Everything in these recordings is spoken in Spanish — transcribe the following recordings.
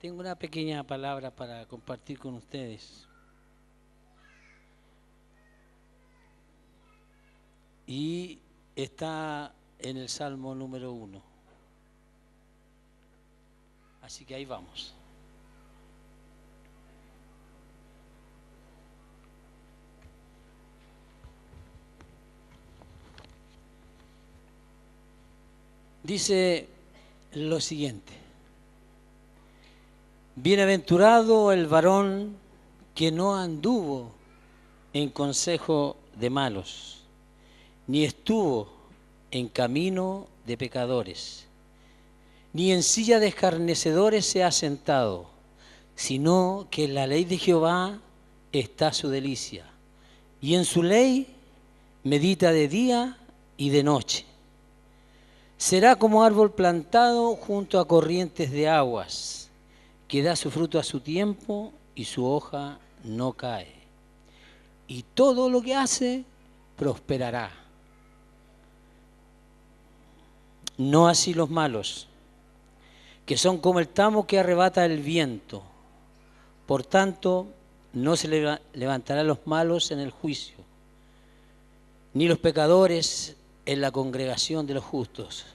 Tengo una pequeña palabra para compartir con ustedes. Y está en el Salmo número 1. Así que ahí vamos. Dice lo siguiente: bienaventurado el varón que no anduvo en consejo de malos, ni estuvo en camino de pecadores, ni en silla de escarnecedores se ha sentado, sino que en la ley de Jehová está su delicia, y en su ley medita de día y de noche. Será como árbol plantado junto a corrientes de aguas, que da su fruto a su tiempo y su hoja no cae. Y todo lo que hace prosperará. No así los malos, que son como el tamo que arrebata el viento. Por tanto, no se levantarán los malos en el juicio, ni los pecadores en la congregación de los justos,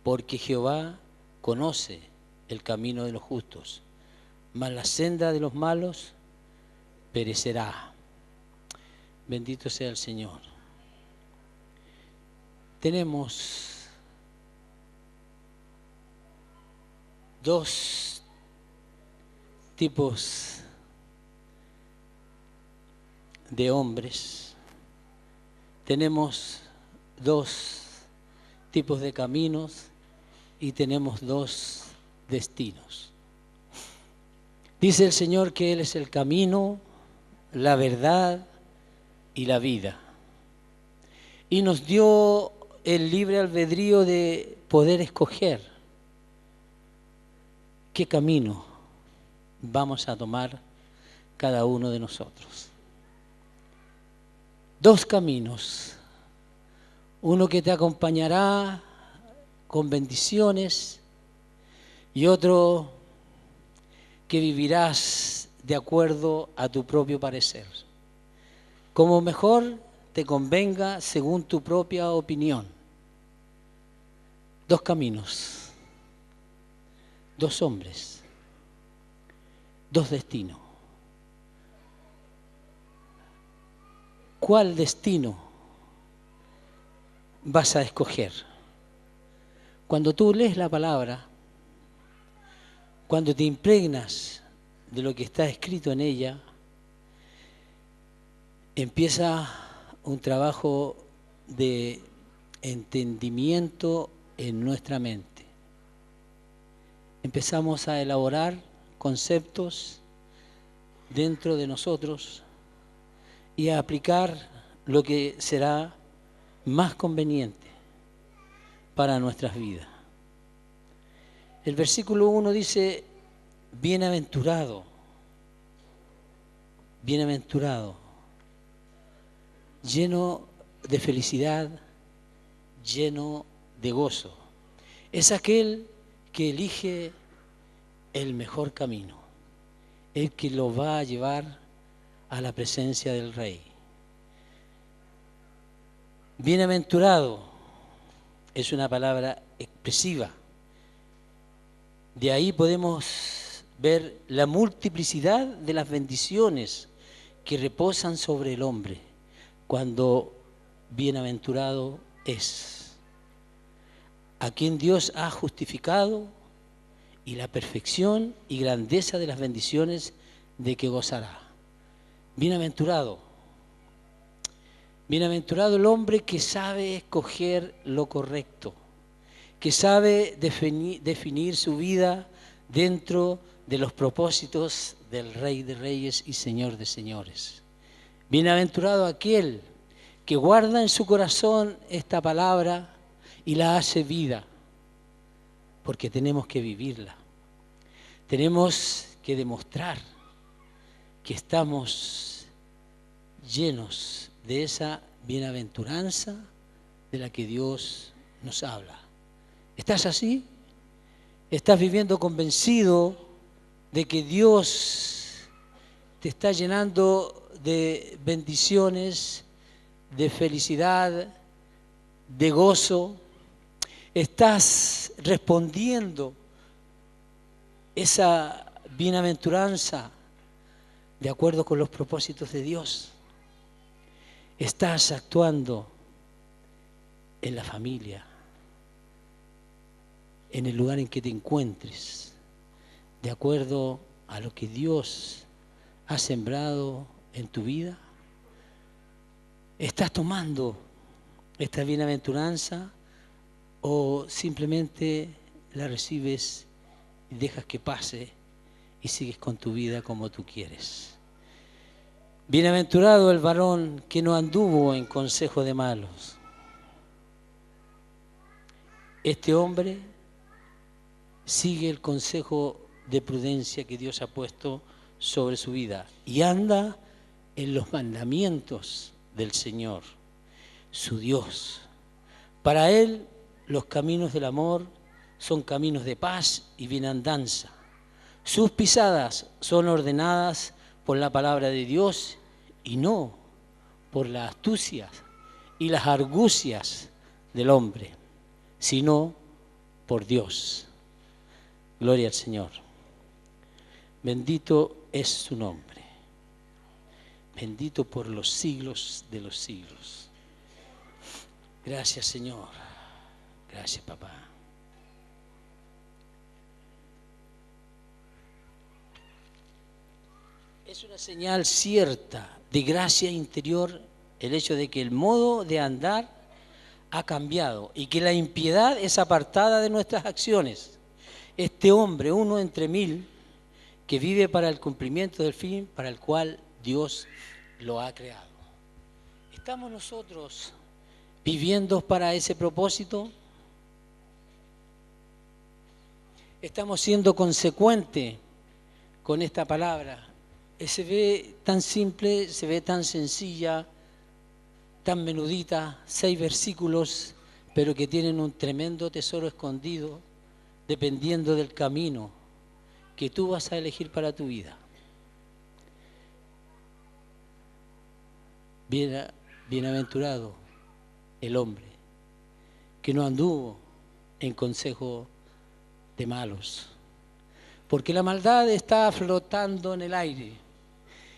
porque Jehová conoce el camino de los justos, mas la senda de los malos perecerá. Bendito sea el Señor. Tenemos dos tipos de hombres, tenemos dos tipos de caminos y tenemos dos destinos. Dice el Señor que Él es el camino, la verdad y la vida. Y nos dio el libre albedrío de poder escoger qué camino vamos a tomar cada uno de nosotros. Dos caminos, uno que te acompañará con bendiciones y otro que vivirás de acuerdo a tu propio parecer, como mejor te convenga según tu propia opinión. Dos caminos, dos hombres, dos destinos. ¿Cuál destino vas a escoger? Cuando tú lees la palabra, cuando te impregnas de lo que está escrito en ella, empieza un trabajo de entendimiento en nuestra mente. Empezamos a elaborar conceptos dentro de nosotros y a aplicar lo que será más conveniente para nuestras vidas. El versículo 1 dice: bienaventurado, bienaventurado, lleno de felicidad, lleno de gozo. Es aquel que elige el mejor camino, el que lo va a llevar a la presencia del Rey. Bienaventurado es una palabra expresiva. De ahí podemos ver la multiplicidad de las bendiciones que reposan sobre el hombre cuando bienaventurado es, a quien Dios ha justificado, y la perfección y grandeza de las bendiciones de que gozará. Bienaventurado. Bienaventurado el hombre que sabe escoger lo correcto, que sabe definir su vida dentro de los propósitos del Rey de Reyes y Señor de Señores. Bienaventurado aquel que guarda en su corazón esta palabra y la hace vida, porque tenemos que vivirla. Tenemos que demostrar que estamos llenos de esa bienaventuranza de la que Dios nos habla. ¿Estás así? ¿Estás viviendo convencido de que Dios te está llenando de bendiciones, de felicidad, de gozo. Estás respondiendo esa bienaventuranza de acuerdo con los propósitos de Dios. Estás actuando en la familia, en el lugar en que te encuentres, de acuerdo a lo que Dios ha sembrado en tu vida. ¿Estás tomando esta bienaventuranza o simplemente la recibes y dejas que pase y sigues con tu vida como tú quieres? Bienaventurado el varón que no anduvo en consejo de malos. Este hombre sigue el consejo de prudencia que Dios ha puesto sobre su vida y anda en los mandamientos del Señor, su Dios. Para él los caminos del amor son caminos de paz y bienandanza. Sus pisadas son ordenadas por la palabra de Dios y no por las astucias y las argucias del hombre, sino por Dios. Gloria al Señor. Bendito es su nombre. Bendito por los siglos de los siglos. Gracias, Señor. Gracias, papá. Es una señal cierta de gracia interior el hecho de que el modo de andar ha cambiado y que la impiedad es apartada de nuestras acciones. Este hombre, uno entre mil, que vive para el cumplimiento del fin para el cual Dios lo ha creado. ¿Estamos nosotros viviendo para ese propósito? ¿Estamos siendo consecuentes con esta palabra? Se ve tan simple, se ve tan sencilla, tan menudita, 6 versículos, pero que tienen un tremendo tesoro escondido, dependiendo del camino que tú vas a elegir para tu vida. Bienaventurado el hombre que no anduvo en consejo de malos, porque la maldad está flotando en el aire.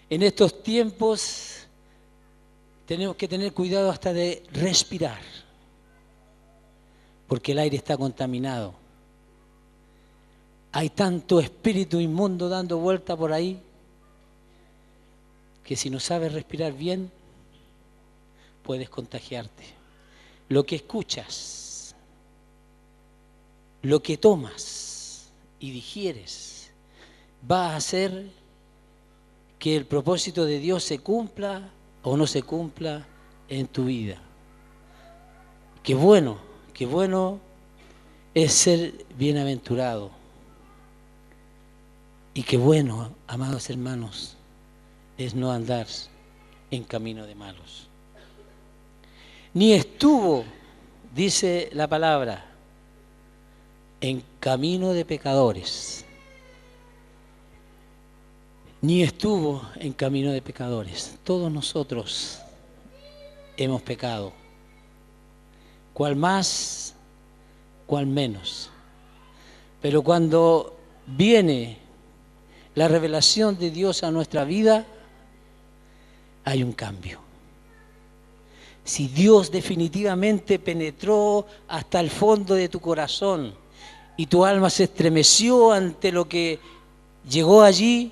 En estos tiempos tenemos que tener cuidado hasta de respirar, porque el aire está contaminado. Hay tanto espíritu inmundo dando vuelta por ahí que si no sabes respirar bien, puedes contagiarte. Lo que escuchas, lo que tomas y digieres, va a hacer que el propósito de Dios se cumpla o no se cumpla en tu vida. Qué bueno es ser bienaventurado. Y qué bueno, amados hermanos, es no andar en camino de malos. Ni estuvo, dice la palabra, en camino de pecadores. Ni estuvo en camino de pecadores. Todos nosotros hemos pecado. Cual más, cual menos. Pero cuando viene la revelación de Dios a nuestra vida, hay un cambio. Si Dios definitivamente penetró hasta el fondo de tu corazón y tu alma se estremeció ante lo que llegó allí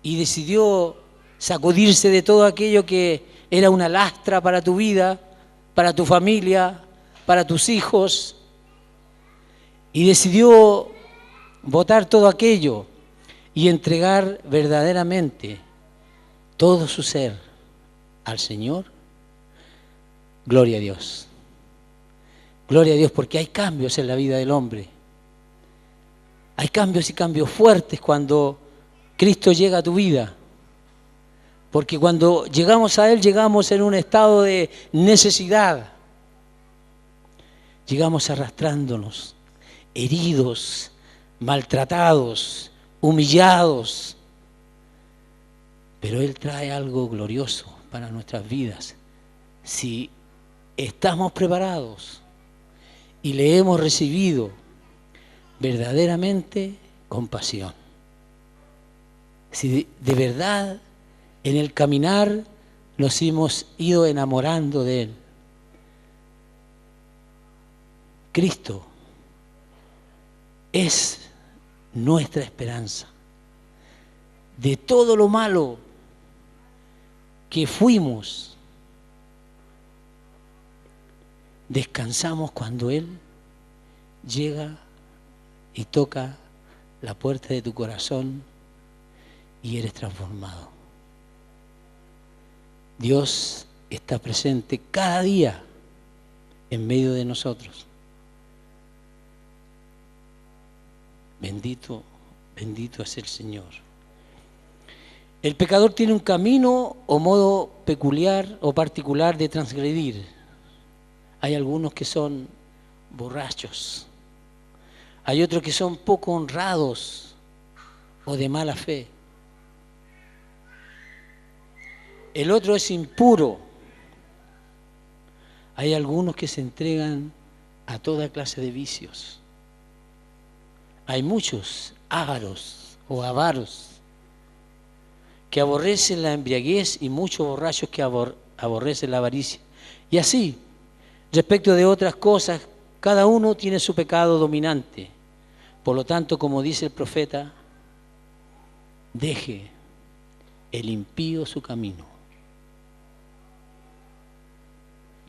y decidió sacudirse de todo aquello que era una lastra para tu vida, para tu familia, para tus hijos, y decidió botar todo aquello y entregar verdaderamente todo su ser al Señor, gloria a Dios. Gloria a Dios, porque hay cambios en la vida del hombre. Hay cambios y cambios fuertes cuando Cristo llega a tu vida. Porque cuando llegamos a Él, llegamos en un estado de necesidad. Llegamos arrastrándonos, heridos, maltratados, humillados. Pero Él trae algo glorioso para nuestras vidas. Si estamos preparados y le hemos recibido verdaderamente compasión. Si de verdad en el caminar nos hemos ido enamorando de Él. Cristo es nuestra esperanza. De todo lo malo que fuimos, descansamos cuando Él llega y toca la puerta de tu corazón y eres transformado. Dios está presente cada día en medio de nosotros. Bendito, bendito es el Señor. El pecador tiene un camino o modo peculiar o particular de transgredir. Hay algunos que son borrachos. Hay otros que son poco honrados o de mala fe. El otro es impuro. Hay algunos que se entregan a toda clase de vicios. Hay muchos ávaros o avaros que aborrecen la embriaguez y muchos borrachos que aborrecen la avaricia. Y así, respecto de otras cosas, cada uno tiene su pecado dominante. Por lo tanto, como dice el profeta, deje el impío su camino.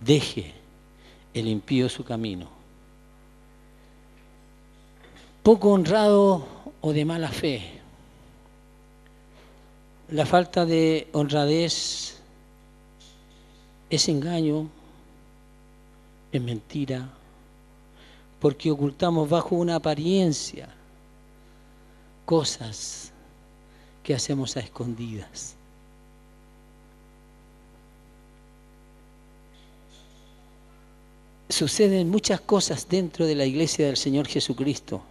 Deje el impío su camino. Poco honrado o de mala fe. La falta de honradez es engaño, es mentira, porque ocultamos bajo una apariencia cosas que hacemos a escondidas. Suceden muchas cosas dentro de la iglesia del Señor Jesucristo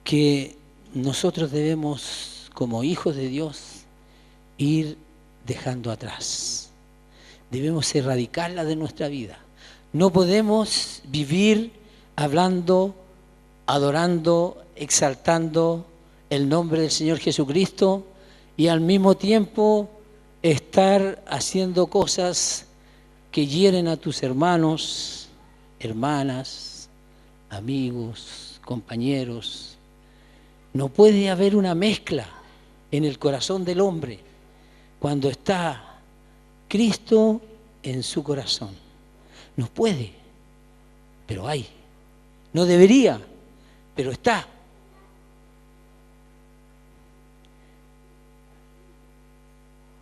que nosotros debemos, como hijos de Dios, ir dejando atrás. Debemos erradicarla de nuestra vida. No podemos vivir hablando, adorando, exaltando el nombre del Señor Jesucristo y al mismo tiempo estar haciendo cosas que hieren a tus hermanos, hermanas, amigos, compañeros. No puede haber una mezcla en el corazón del hombre cuando está Cristo en su corazón. No puede, pero hay. No debería, pero está.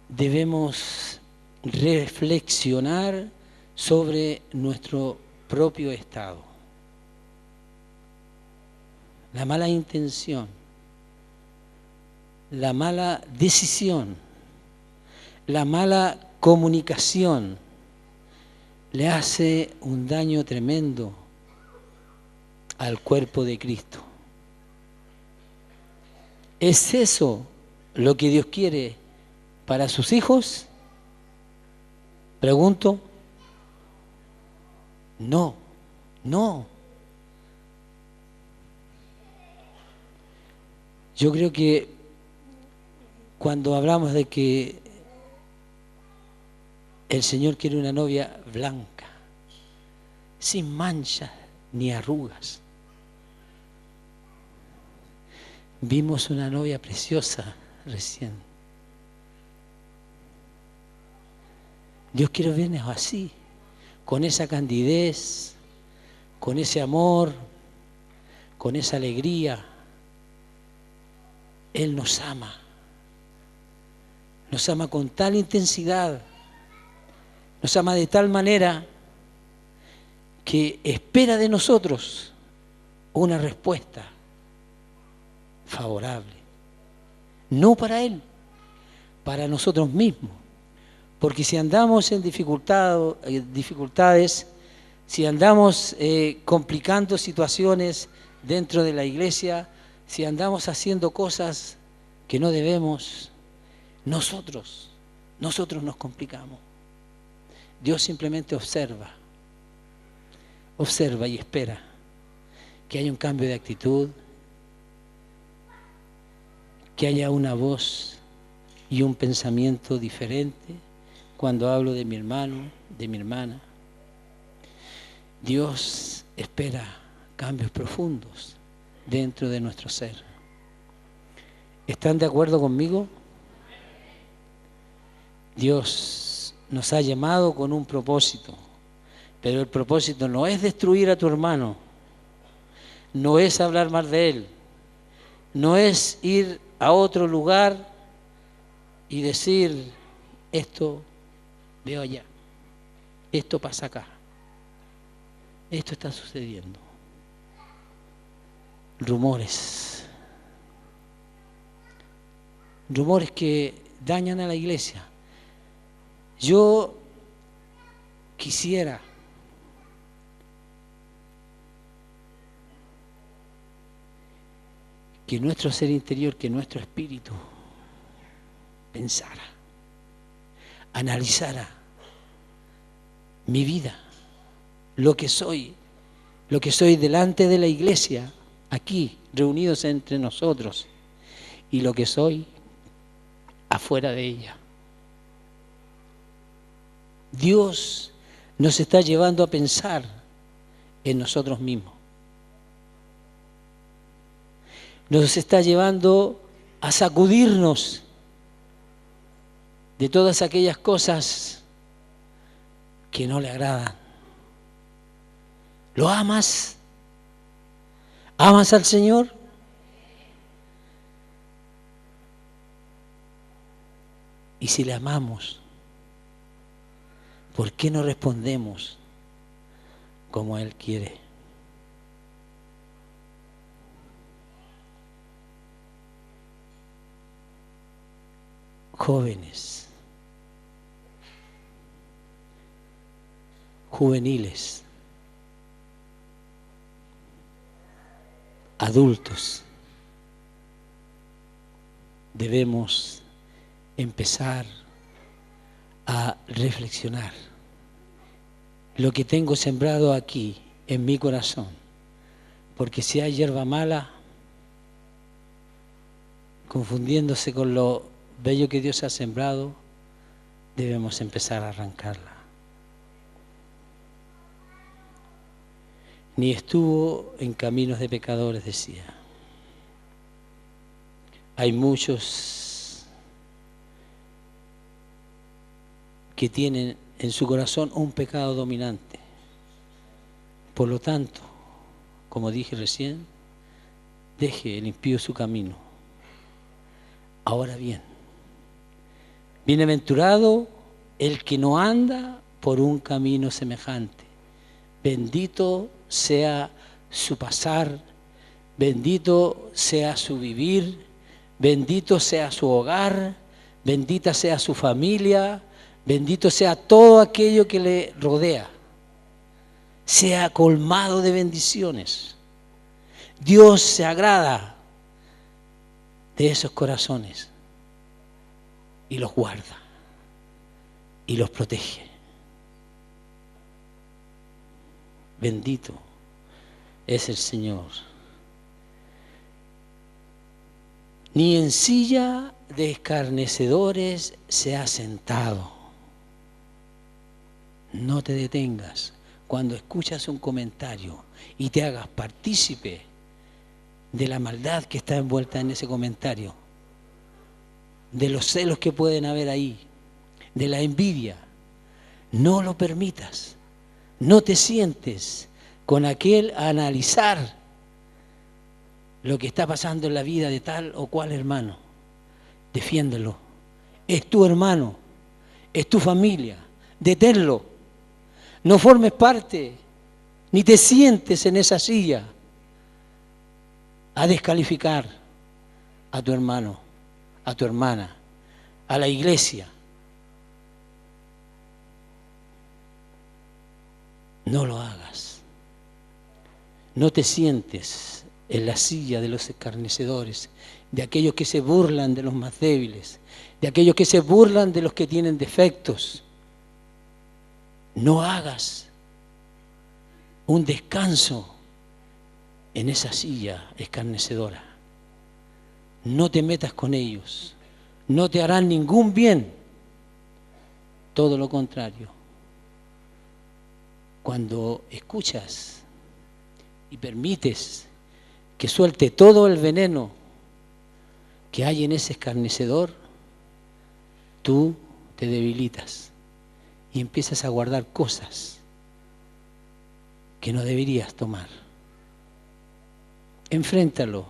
Debemos reflexionar sobre nuestro propio estado. La mala intención, la mala decisión, la mala comunicación le hace un daño tremendo al cuerpo de Cristo. ¿Es eso lo que Dios quiere para sus hijos? Pregunto. No, no. Yo creo que cuando hablamos de que el Señor quiere una novia blanca, sin manchas ni arrugas. Vimos una novia preciosa recién. Dios quiere vernos así, con esa candidez, con ese amor, con esa alegría. Él nos ama con tal intensidad, nos ama de tal manera que espera de nosotros una respuesta favorable. No para Él, para nosotros mismos. Porque si andamos en dificultades, si andamos complicando situaciones dentro de la iglesia, si andamos haciendo cosas que no debemos, nosotros nos complicamos. Dios simplemente observa y espera que haya un cambio de actitud, que haya una voz y un pensamiento diferente cuando hablo de mi hermano, de mi hermana. Dios espera cambios profundos dentro de nuestro ser. ¿Están de acuerdo conmigo? Dios nos ha llamado con un propósito, pero el propósito no es destruir a tu hermano, no es hablar mal de él, no es ir a otro lugar y decir, esto veo allá, esto pasa acá, esto está sucediendo. Rumores que dañan a la iglesia. Yo quisiera que nuestro ser interior, que nuestro espíritu pensara, analizara mi vida, lo que soy delante de la iglesia, aquí, reunidos entre nosotros, y lo que soy afuera de ella. Dios nos está llevando a pensar en nosotros mismos. Nos está llevando a sacudirnos de todas aquellas cosas que no le agradan. ¿Lo amas? ¿Amas al Señor? Y si le amamos, ¿por qué no respondemos como Él quiere? Jóvenes, juveniles, adultos, debemos empezar a reflexionar. Lo que tengo sembrado aquí en mi corazón, porque si hay hierba mala, confundiéndose con lo bello que Dios ha sembrado, debemos empezar a arrancarla. Ni estuvo en caminos de pecadores, decía. Hay muchos que tienen en su corazón un pecado dominante. Por lo tanto, como dije recién, deje el impío su camino. Ahora bien, bienaventurado el que no anda por un camino semejante. Bendito sea su pasar, bendito sea su vivir, bendito sea su hogar, bendita sea su familia, bendito sea todo aquello que le rodea. Sea colmado de bendiciones. Dios se agrada de esos corazones y los guarda y los protege. Bendito es el Señor. Ni en silla de escarnecedores se ha sentado. No te detengas cuando escuchas un comentario y te hagas partícipe de la maldad que está envuelta en ese comentario, de los celos que pueden haber ahí, de la envidia. No lo permitas. No te sientes con aquel a analizar lo que está pasando en la vida de tal o cual hermano. Defiéndelo. Es tu hermano, es tu familia. Deténlo. No formes parte, ni te sientes en esa silla a descalificar a tu hermano, a tu hermana, a la iglesia. No lo hagas. No te sientes en la silla de los escarnecedores, de aquellos que se burlan de los más débiles, de aquellos que se burlan de los que tienen defectos. No hagas un descanso en esa silla escarnecedora. No te metas con ellos. No te harán ningún bien. Todo lo contrario. Cuando escuchas y permites que suelte todo el veneno que hay en ese escarnecedor, tú te debilitas y empiezas a guardar cosas que no deberías tomar. Enfréntalo.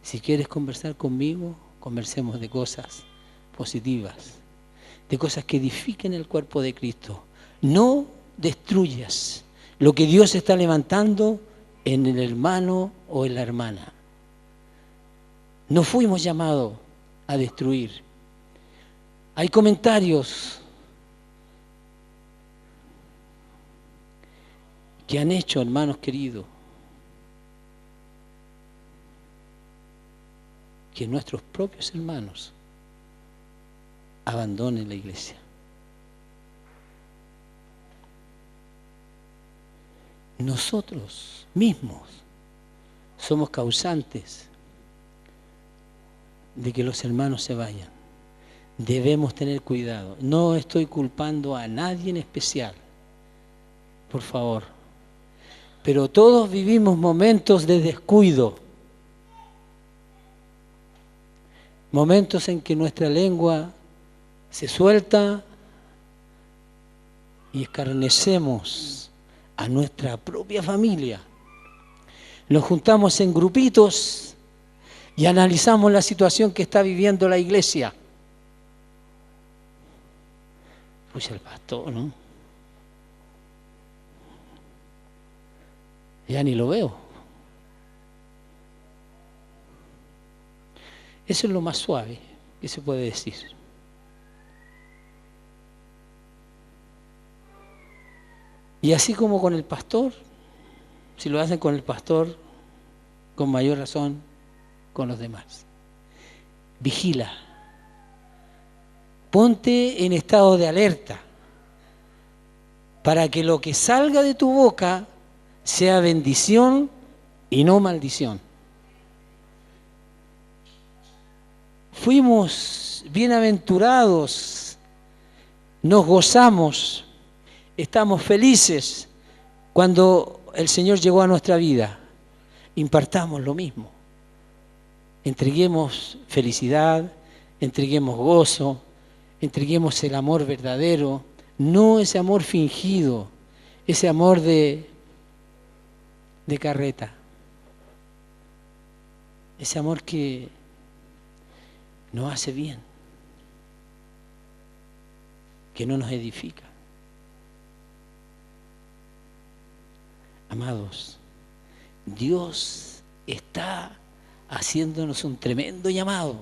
Si quieres conversar conmigo, conversemos de cosas positivas, de cosas que edifiquen el cuerpo de Cristo. No destruyas lo que Dios está levantando en el hermano o en la hermana. No fuimos llamados a destruir. Hay comentarios que han hecho, hermanos queridos, que nuestros propios hermanos abandonen la iglesia. Nosotros mismos somos causantes de que los hermanos se vayan. Debemos tener cuidado. No estoy culpando a nadie en especial, por favor. Pero todos vivimos momentos de descuido. Momentos en que nuestra lengua se suelta y escarnecemos a nuestra propia familia. Nos juntamos en grupitos y analizamos la situación que está viviendo la iglesia. Pues el pastor, ¿no? Ya ni lo veo. Eso es lo más suave que se puede decir. Y así como con el pastor, si lo hacen con el pastor, con mayor razón con los demás. Vigila. Ponte en estado de alerta para que lo que salga de tu boca sea bendición y no maldición. Fuimos bienaventurados, nos gozamos, estamos felices cuando el Señor llegó a nuestra vida. Impartamos lo mismo. Entreguemos felicidad, entreguemos gozo, entreguemos el amor verdadero, no ese amor fingido, ese amor de carreta, ese amor que nos hace bien, que no nos edifica. Amados, Dios está haciéndonos un tremendo llamado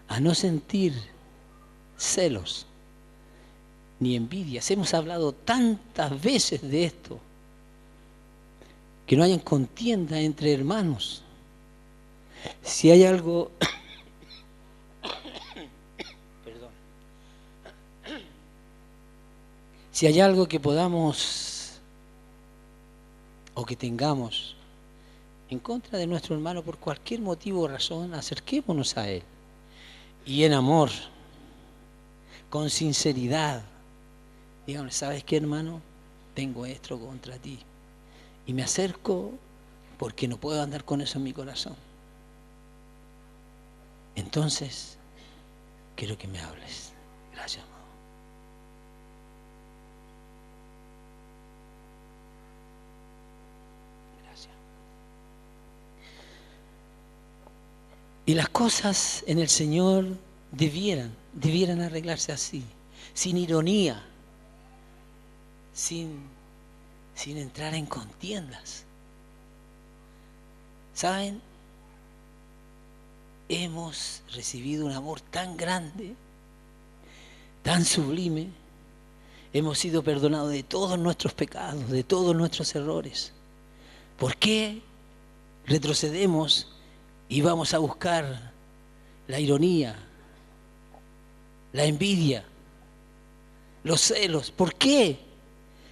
a no sentir celos ni envidias. Hemos hablado tantas veces de esto, que no hayan contienda entre hermanos. Si hay algo perdón, si hay algo que podamos o que tengamos en contra de nuestro hermano por cualquier motivo o razón, acerquémonos a él y en amor, con sinceridad, díganle: ¿sabes qué, hermano? Tengo esto contra ti y me acerco porque no puedo andar con eso en mi corazón. Entonces quiero que me hables. Gracias, amado. Gracias. Y las cosas en el Señor debieran arreglarse así, sin ironía, sin entrar en contiendas. ¿Saben? Hemos recibido un amor tan grande, tan sublime, Hemos sido perdonados de todos nuestros pecados, de todos nuestros errores. ¿Por qué retrocedemos y vamos a buscar la ironía, la envidia, los celos? ¿Por qué?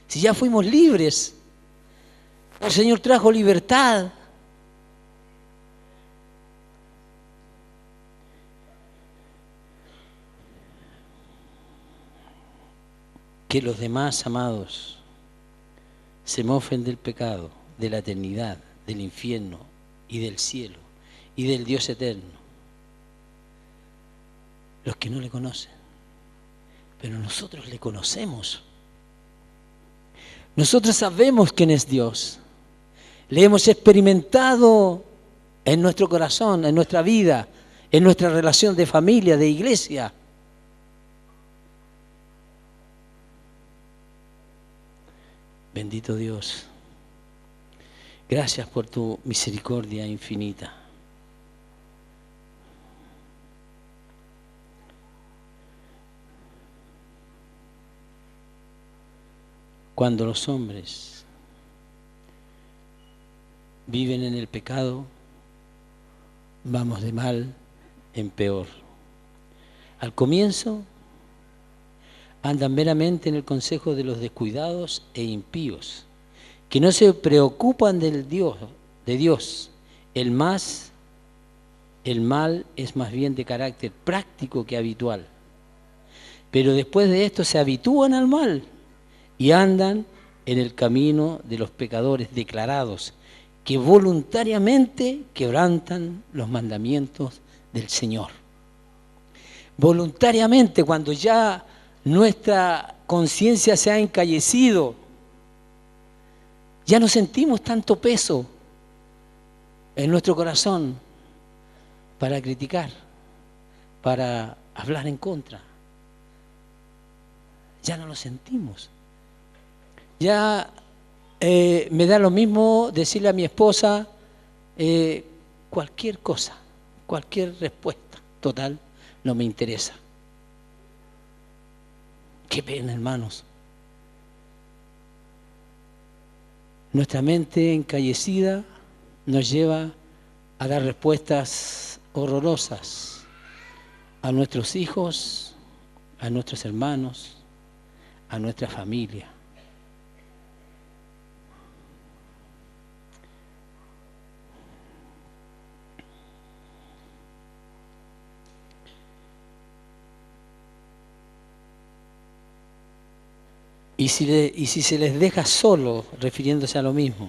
Si ya fuimos libres, el Señor trajo libertad. Que los demás, amados, se mofen del pecado, de la eternidad, del infierno y del cielo y del Dios eterno. Los que no le conocen. Pero nosotros le conocemos. Nosotros sabemos quién es Dios. Le hemos experimentado en nuestro corazón, en nuestra vida, en nuestra relación de familia, de iglesia. Bendito Dios. Gracias por tu misericordia infinita. Cuando los hombres viven en el pecado, vamos de mal en peor. Al comienzo, andan meramente en el consejo de los descuidados e impíos, que no se preocupan de Dios. El mal es más bien de carácter práctico que habitual. Pero después de esto se habitúan al mal y andan en el camino de los pecadores declarados, que voluntariamente quebrantan los mandamientos del Señor. Voluntariamente, cuando ya nuestra conciencia se ha encallecido, ya no sentimos tanto peso en nuestro corazón para criticar, para hablar en contra. Ya no lo sentimos. Ya me da lo mismo decirle a mi esposa cualquier cosa, cualquier respuesta. Total, no me interesa. Qué pena, hermanos. Nuestra mente encallecida nos lleva a dar respuestas horrorosas a nuestros hijos, a nuestros hermanos, a nuestra familia. Y si se les deja solo, refiriéndose a lo mismo,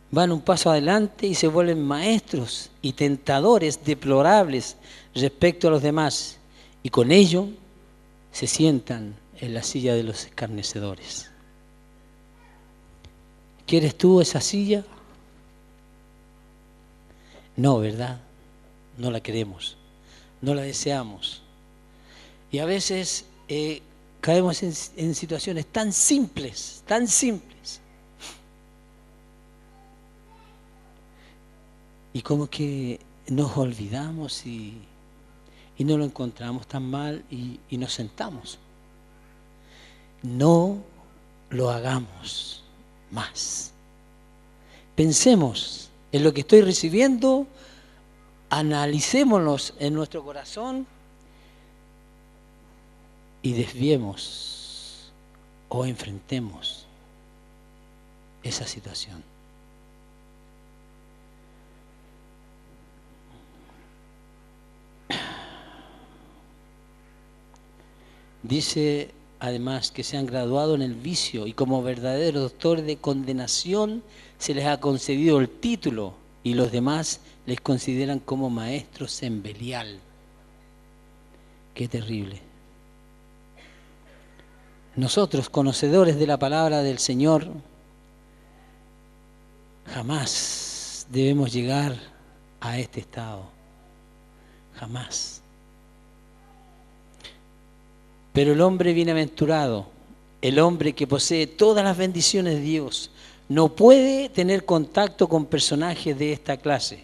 van un paso adelante y se vuelven maestros y tentadores deplorables respecto a los demás, y con ello se sientan en la silla de los escarnecedores. ¿Quieres tú esa silla? No, ¿verdad? No la queremos, no la deseamos. Y a veces caemos en situaciones tan simples, y como que nos olvidamos y no lo encontramos tan mal y nos sentamos. No lo hagamos más. Pensemos en lo que estoy recibiendo, analicémonos en nuestro corazón y desviemos o enfrentemos esa situación. Dice además que se han graduado en el vicio y como verdaderos doctores de condenación se les ha concedido el título y los demás les consideran como maestros en Belial. Qué terrible. Nosotros, conocedores de la palabra del Señor, jamás debemos llegar a este estado. Jamás. Pero el hombre bienaventurado, el hombre que posee todas las bendiciones de Dios, no puede tener contacto con personajes de esta clase.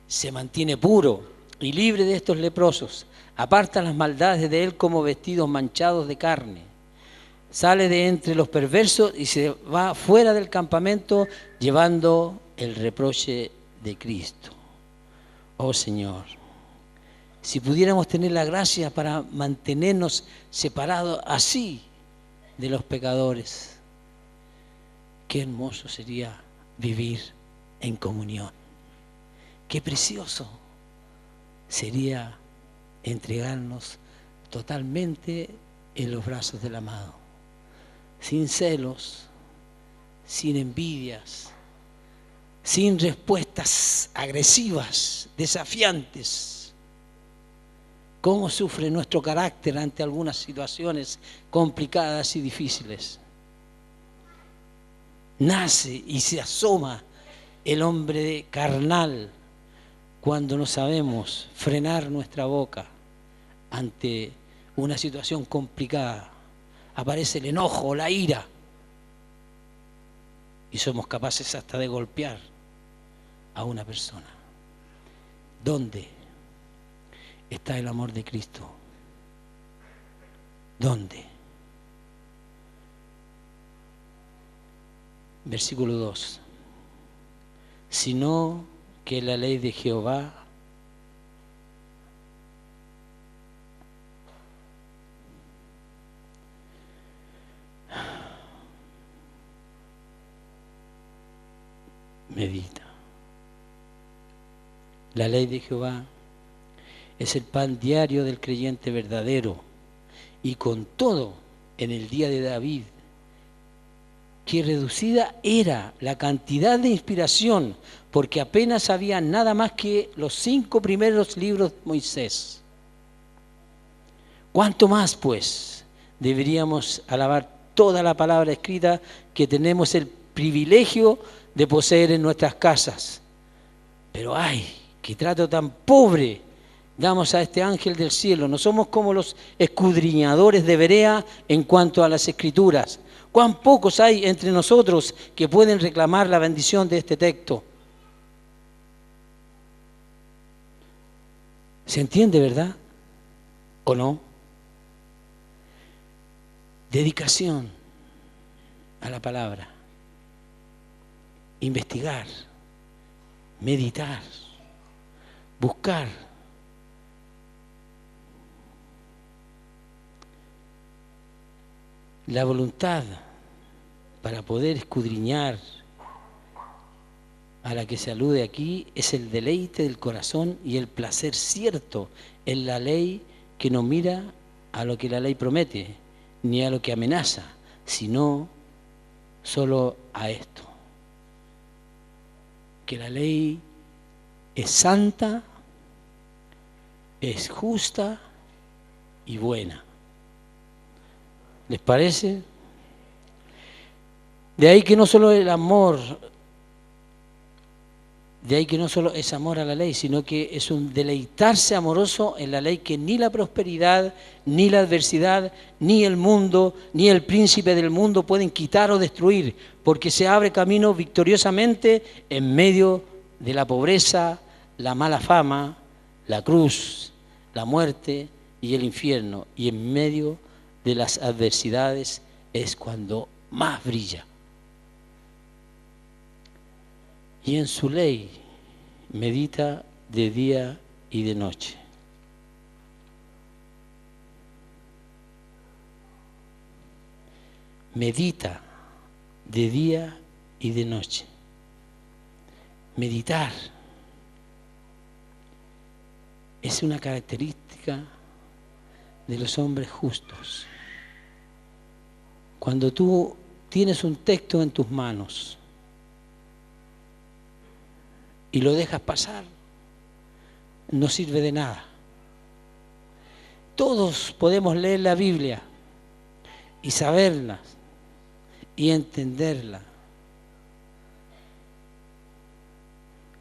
Se mantiene puro y libre de estos leprosos. Aparta las maldades de él como vestidos manchados de carne. sale de entre los perversos y se va fuera del campamento llevando el reproche de Cristo. Oh Señor, si pudiéramos tener la gracia para mantenernos separados así de los pecadores, qué hermoso sería vivir en comunión. Qué precioso sería entregarnos totalmente en los brazos del amado, sin celos, sin envidias, sin respuestas agresivas, desafiantes. ¿Cómo sufre nuestro carácter ante algunas situaciones complicadas y difíciles? Nace y se asoma el hombre carnal cuando no sabemos frenar nuestra boca ante una situación complicada. Aparece el enojo, la ira, y somos capaces hasta de golpear a una persona. ¿Dónde está el amor de Cristo? ¿Dónde? Versículo 2. Sino que la ley de Jehová medita. La ley de Jehová es el pan diario del creyente verdadero, y con todo, en el día de David, que reducida era la cantidad de inspiración, porque apenas había nada más que los 5 primeros libros de Moisés. ¿Cuánto más, pues, deberíamos alabar toda la palabra escrita que tenemos el privilegio de poseer en nuestras casas? Pero ¡ay, qué trato tan pobre damos a este ángel del cielo! No somos como los escudriñadores de Berea en cuanto a las escrituras. ¿Cuán pocos hay entre nosotros que pueden reclamar la bendición de este texto? ¿Se entiende, verdad? ¿O no? Dedicación a la palabra. Investigar. Meditar. Buscar. La voluntad para poder escudriñar a la que se alude aquí es el deleite del corazón y el placer cierto en la ley, que no mira a lo que la ley promete ni a lo que amenaza, sino solo a esto: que la ley es santa, es justa y buena. ¿Les parece? De ahí que no solo el amor, de ahí que no solo es amor a la ley, sino que es un deleitarse amoroso en la ley que ni la prosperidad, ni la adversidad, ni el mundo, ni el príncipe del mundo pueden quitar o destruir, porque se abre camino victoriosamente en medio de la pobreza, la mala fama, la cruz, la muerte y el infierno, y en medio de las adversidades es cuando más brilla. Y en su ley medita de día y de noche. Medita de día y de noche. Meditar es una característica de los hombres justos. Cuando tú tienes un texto en tus manos y lo dejas pasar, no sirve de nada. Todos podemos leer la Biblia y saberla y entenderla,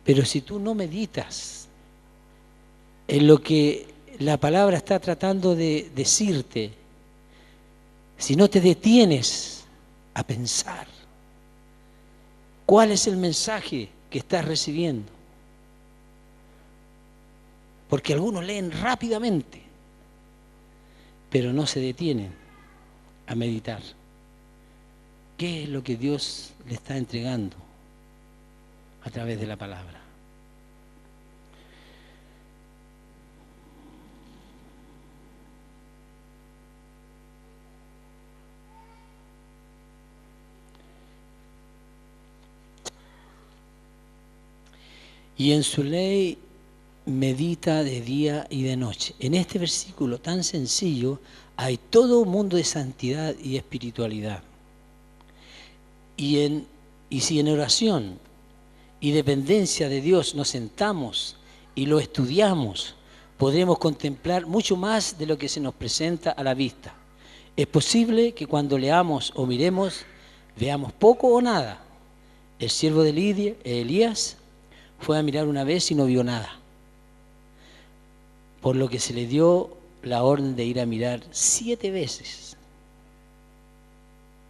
pero si tú no meditas en lo que la palabra está tratando de decirte, si no te detienes a pensar cuál es el mensaje que estás recibiendo, porque algunos leen rápidamente, pero no se detienen a meditar. ¿Qué es lo que Dios le está entregando a través de la palabra? Y en su ley medita de día y de noche. En este versículo tan sencillo hay todo un mundo de santidad y espiritualidad. Y si en oración y dependencia de Dios nos sentamos y lo estudiamos, podremos contemplar mucho más de lo que se nos presenta a la vista. Es posible que cuando leamos o miremos, veamos poco o nada. El siervo de Elías fue a mirar una vez y no vio nada, por lo que se le dio la orden de ir a mirar 7 veces.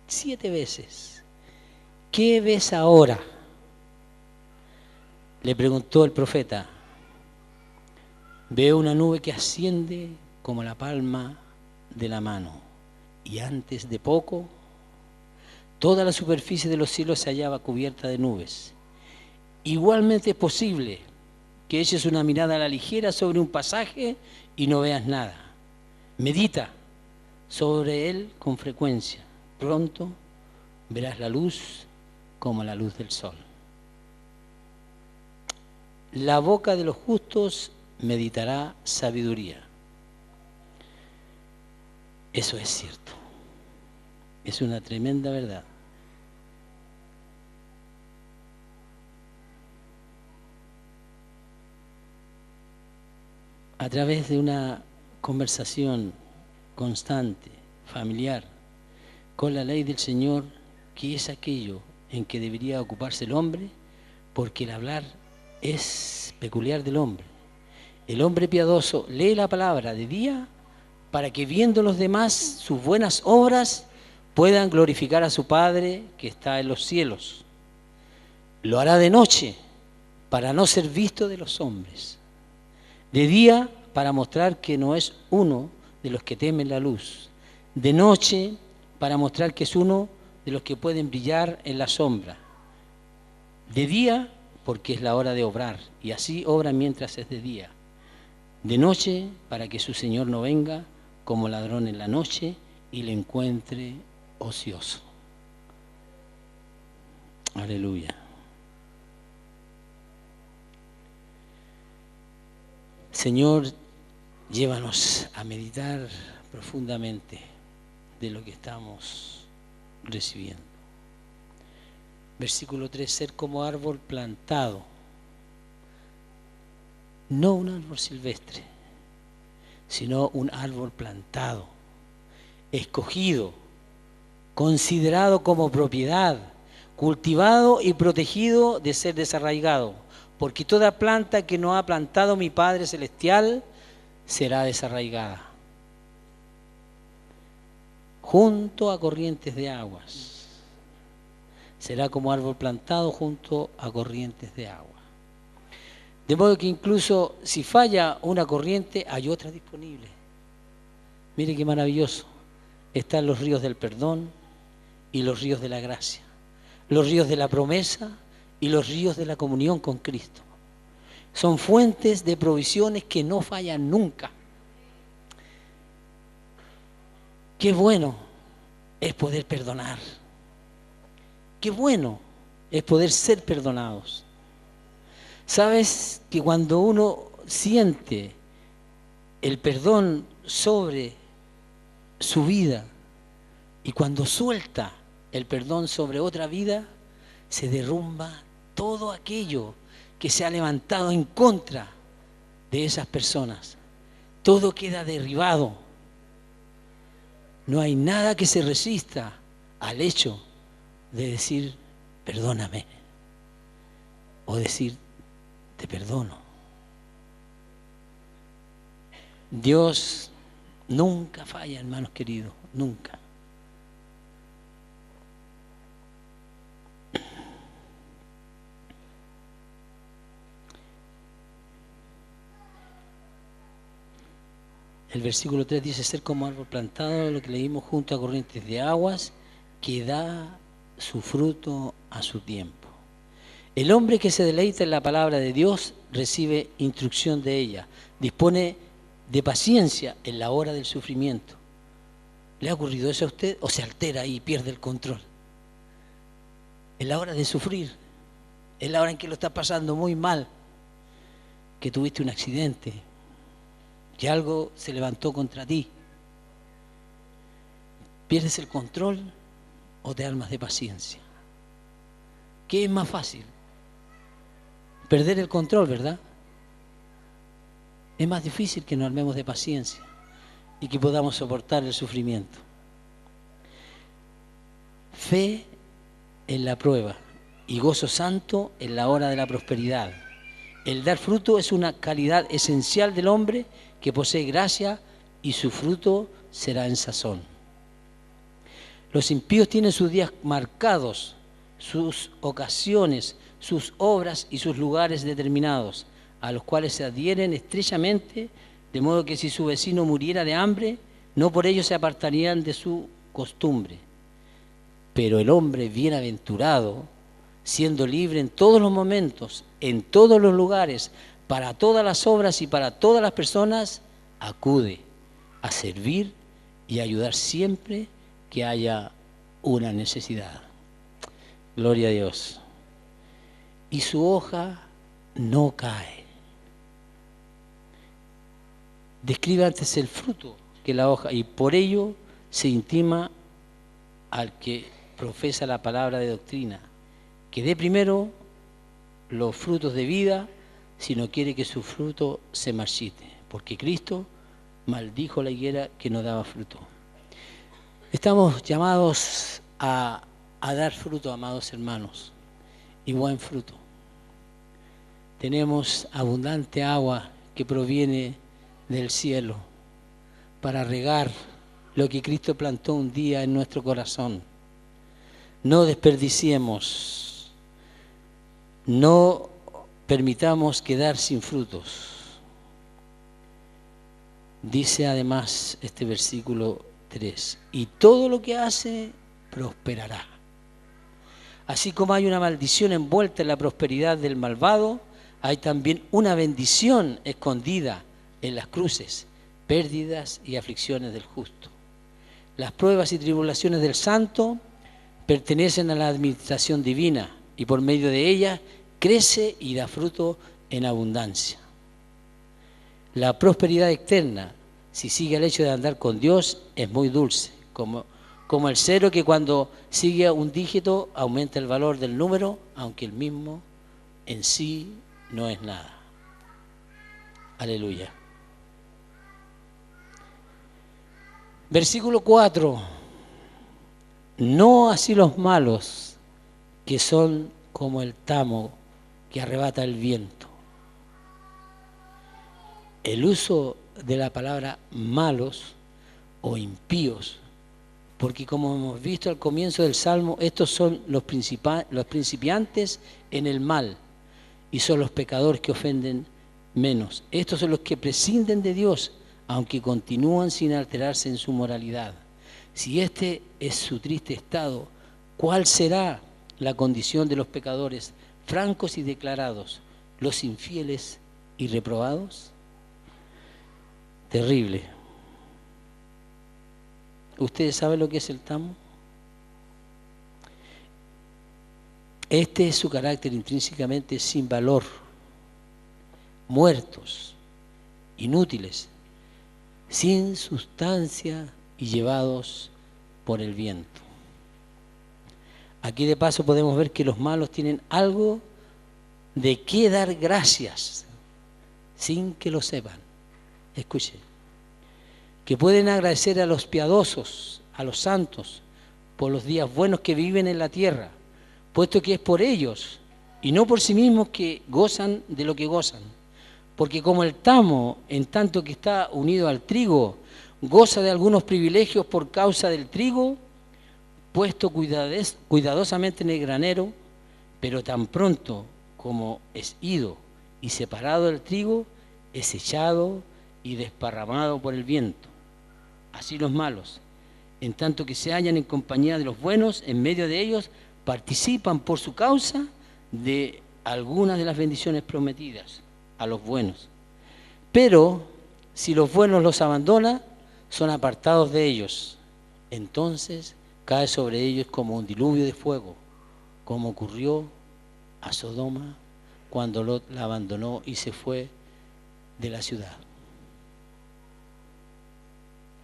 7 veces. ¿Qué ves ahora?, le preguntó el profeta. Veo una nube que asciende como la palma de la mano, y antes de poco toda la superficie de los cielos se hallaba cubierta de nubes. Igualmente es posible que eches una mirada a la ligera sobre un pasaje y no veas nada. Medita sobre él con frecuencia. Pronto verás la luz como la luz del sol. La boca de los justos meditará sabiduría. Eso es cierto. Es una tremenda verdad. A través de una conversación constante, familiar, con la ley del Señor, que es aquello en que debería ocuparse el hombre, porque el hablar es peculiar del hombre. El hombre piadoso lee la palabra de día para que viendo los demás sus buenas obras puedan glorificar a su Padre que está en los cielos. Lo hará de noche para no ser visto de los hombres. De día para mostrar que no es uno de los que temen la luz. De noche para mostrar que es uno de los que pueden brillar en la sombra. De día porque es la hora de obrar, y así obra mientras es de día. De noche para que su Señor no venga como ladrón en la noche y le encuentre ocioso. Aleluya. Señor, llévanos a meditar profundamente de lo que estamos recibiendo. Versículo 3, ser como árbol plantado, no un árbol silvestre, sino un árbol plantado, escogido, considerado como propiedad, cultivado y protegido de ser desarraigado, porque toda planta que no ha plantado mi Padre Celestial será desarraigada. Junto a corrientes de aguas. Será como árbol plantado junto a corrientes de agua. De modo que incluso si falla una corriente, hay otra disponible. Mire qué maravilloso. Están los ríos del perdón y los ríos de la gracia. Los ríos de la promesa y los ríos de la comunión con Cristo. Son fuentes de provisiones que no fallan nunca. Qué bueno es poder perdonar. Qué bueno es poder ser perdonados. ¿Sabes que cuando uno siente el perdón sobre su vida y cuando suelta el perdón sobre otra vida, se derrumba todo aquello que se ha levantado en contra de esas personas? Todo queda derribado. No hay nada que se resista al hecho de decir, perdóname, o decir, te perdono. Dios nunca falla, hermanos queridos, nunca. El versículo 3 dice ser como árbol plantado, lo que leímos, junto a corrientes de aguas, que da su fruto a su tiempo. El hombre que se deleita en la palabra de Dios recibe instrucción de ella, dispone de paciencia en la hora del sufrimiento. ¿Le ha ocurrido eso a usted o se altera y pierde el control? En la hora de sufrir, en la hora en que lo está pasando muy mal, que tuviste un accidente, que algo se levantó contra ti. ¿Pierdes el control o te armas de paciencia? ¿Qué es más fácil? Perder el control, ¿verdad? Es más difícil que nos armemos de paciencia y que podamos soportar el sufrimiento. Fe en la prueba y gozo santo en la hora de la prosperidad. El dar fruto es una calidad esencial del hombre que posee gracia y su fruto será en sazón. Los impíos tienen sus días marcados, sus ocasiones, sus obras y sus lugares determinados, a los cuales se adhieren estrechamente, de modo que si su vecino muriera de hambre, no por ello se apartarían de su costumbre. Pero el hombre bienaventurado, siendo libre en todos los momentos, en todos los lugares, para todas las obras y para todas las personas, acude a servir y ayudar siempre que haya una necesidad. Gloria a Dios. Y su hoja no cae. Describe antes el fruto que la hoja, y por ello se intima al que profesa la palabra de doctrina, que dé primero los frutos de vida si no quiere que su fruto se marchite, porque Cristo maldijo la higuera que no daba fruto. Estamos llamados a dar fruto, amados hermanos, y buen fruto. Tenemos abundante agua que proviene del cielo para regar lo que Cristo plantó un día en nuestro corazón. No desperdiciemos, no permitamos quedar sin frutos. Dice además este versículo 3, y todo lo que hace prosperará. Así como hay una maldición envuelta en la prosperidad del malvado, hay también una bendición escondida en las cruces, pérdidas y aflicciones del justo. Las pruebas y tribulaciones del santo pertenecen a la administración divina y por medio de ellas crece y da fruto en abundancia. La prosperidad externa, si sigue el hecho de andar con Dios, es muy dulce, como el cero que cuando sigue un dígito aumenta el valor del número, aunque el mismo en sí no es nada. Aleluya. Versículo 4. No así los malos, que son como el tamo que arrebata el viento. El uso de la palabra malos o impíos, porque como hemos visto al comienzo del Salmo, estos son los principiantes en el mal y son los pecadores que ofenden menos. Estos son los que prescinden de Dios, aunque continúan sin alterarse en su moralidad. Si este es su triste estado, ¿cuál será la condición de los pecadores francos y declarados, los infieles y reprobados? Terrible. ¿Ustedes saben lo que es el tamo? Este es su carácter intrínsecamente sin valor, muertos, inútiles, sin sustancia y llevados por el viento. Aquí de paso podemos ver que los malos tienen algo de qué dar gracias sin que lo sepan. Escuche, que pueden agradecer a los piadosos, a los santos, por los días buenos que viven en la tierra, puesto que es por ellos y no por sí mismos que gozan de lo que gozan. Porque como el tamo, en tanto que está unido al trigo, goza de algunos privilegios por causa del trigo, puesto cuidadosamente en el granero, pero tan pronto como es ido y separado del trigo, es echado y desparramado por el viento. Así los malos, en tanto que se hallan en compañía de los buenos, en medio de ellos participan por su causa de algunas de las bendiciones prometidas a los buenos. Pero si los buenos los abandonan, son apartados de ellos. Entonces cae sobre ellos como un diluvio de fuego, como ocurrió a Sodoma cuando Lot la abandonó y se fue de la ciudad.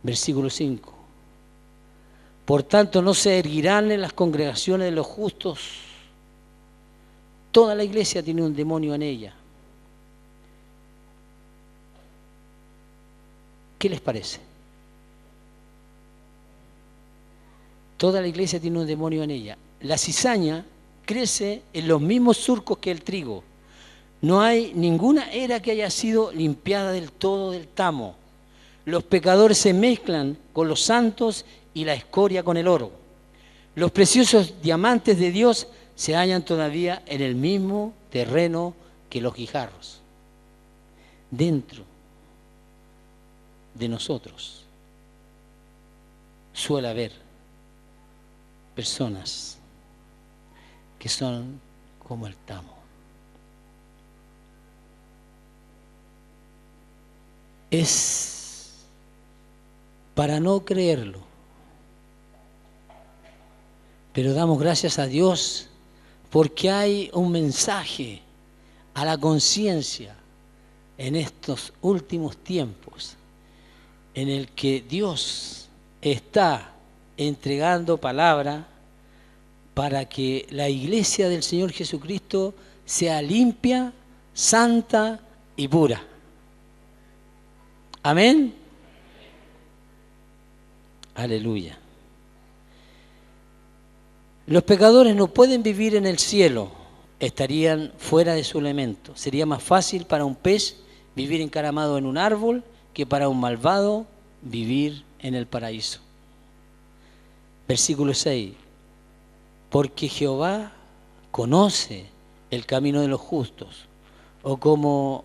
Versículo 5. Por tanto, no se erguirán en las congregaciones de los justos. Toda la iglesia tiene un demonio en ella. ¿Qué les parece? Toda la iglesia tiene un demonio en ella. La cizaña crece en los mismos surcos que el trigo. No hay ninguna era que haya sido limpiada del todo del tamo. Los pecadores se mezclan con los santos y la escoria con el oro. Los preciosos diamantes de Dios se hallan todavía en el mismo terreno que los guijarros. Dentro de nosotros suele haber personas que son como el tamo. Es para no creerlo, pero damos gracias a Dios porque hay un mensaje a la conciencia en estos últimos tiempos en el que Dios está entregando palabra para que la iglesia del Señor Jesucristo sea limpia, santa y pura. Amén. Aleluya. Los pecadores no pueden vivir en el cielo, estarían fuera de su elemento. Sería más fácil para un pez vivir encaramado en un árbol que para un malvado vivir en el paraíso. Versículo 6. Porque Jehová conoce el camino de los justos, o como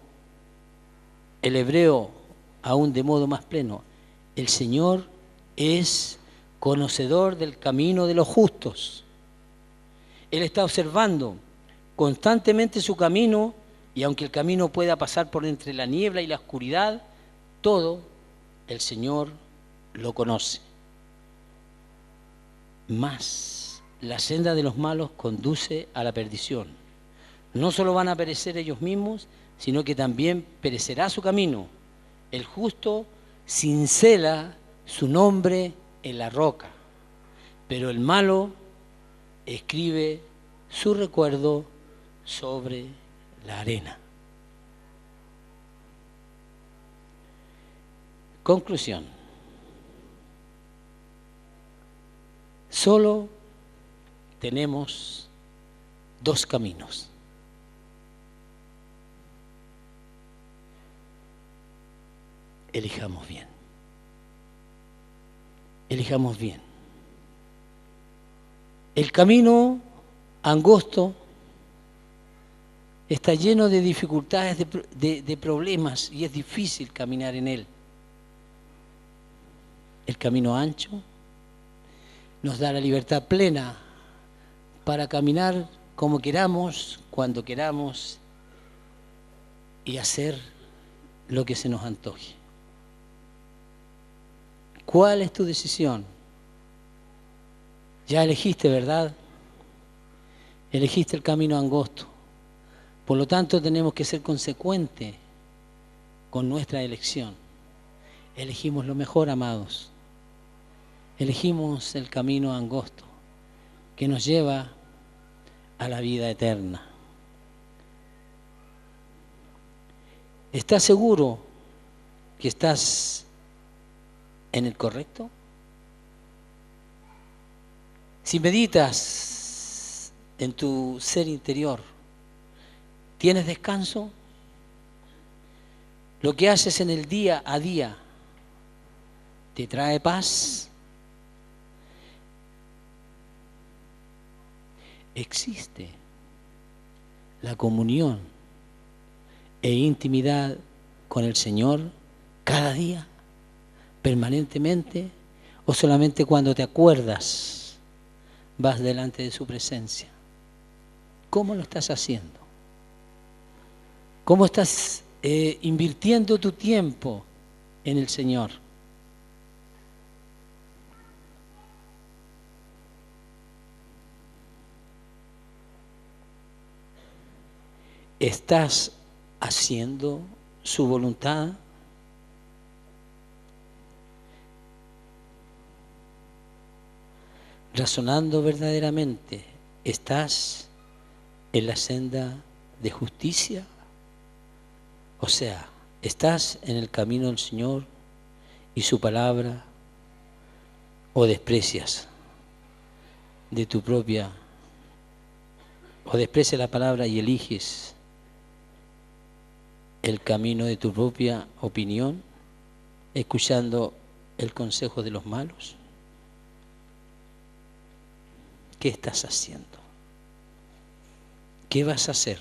el hebreo aún de modo más pleno, el Señor es conocedor del camino de los justos. Él está observando constantemente su camino, y aunque el camino pueda pasar por entre la niebla y la oscuridad, todo el Señor lo conoce. Mas la senda de los malos conduce a la perdición. No solo van a perecer ellos mismos, sino que también perecerá su camino. El justo cincela su nombre en la roca, pero el malo escribe su recuerdo sobre la arena. Conclusión. Solo tenemos dos caminos. Elijamos bien. Elijamos bien. El camino angosto está lleno de dificultades, de problemas, y es difícil caminar en él. El camino ancho nos da la libertad plena para caminar como queramos, cuando queramos, y hacer lo que se nos antoje. ¿Cuál es tu decisión? Ya elegiste, ¿verdad? Elegiste el camino angosto. Por lo tanto, tenemos que ser consecuentes con nuestra elección. Elegimos lo mejor, amados. Elegimos el camino angosto que nos lleva a la vida eterna. ¿Estás seguro que estás en el correcto? Si meditas en tu ser interior, ¿tienes descanso? ¿Lo que haces en el día a día te trae paz? Existe la comunión e intimidad con el Señor cada día, permanentemente, o solamente cuando te acuerdas vas delante de su presencia? ¿Cómo lo estás haciendo? ¿Cómo estás invirtiendo tu tiempo en el Señor? ¿Estás haciendo su voluntad? Razonando verdaderamente, ¿estás en la senda de justicia? O sea, ¿estás en el camino del Señor y su palabra, o desprecias de tu propia, o desprecias la palabra y eliges el camino de tu propia opinión, escuchando el consejo de los malos? ¿Qué estás haciendo? ¿Qué vas a hacer?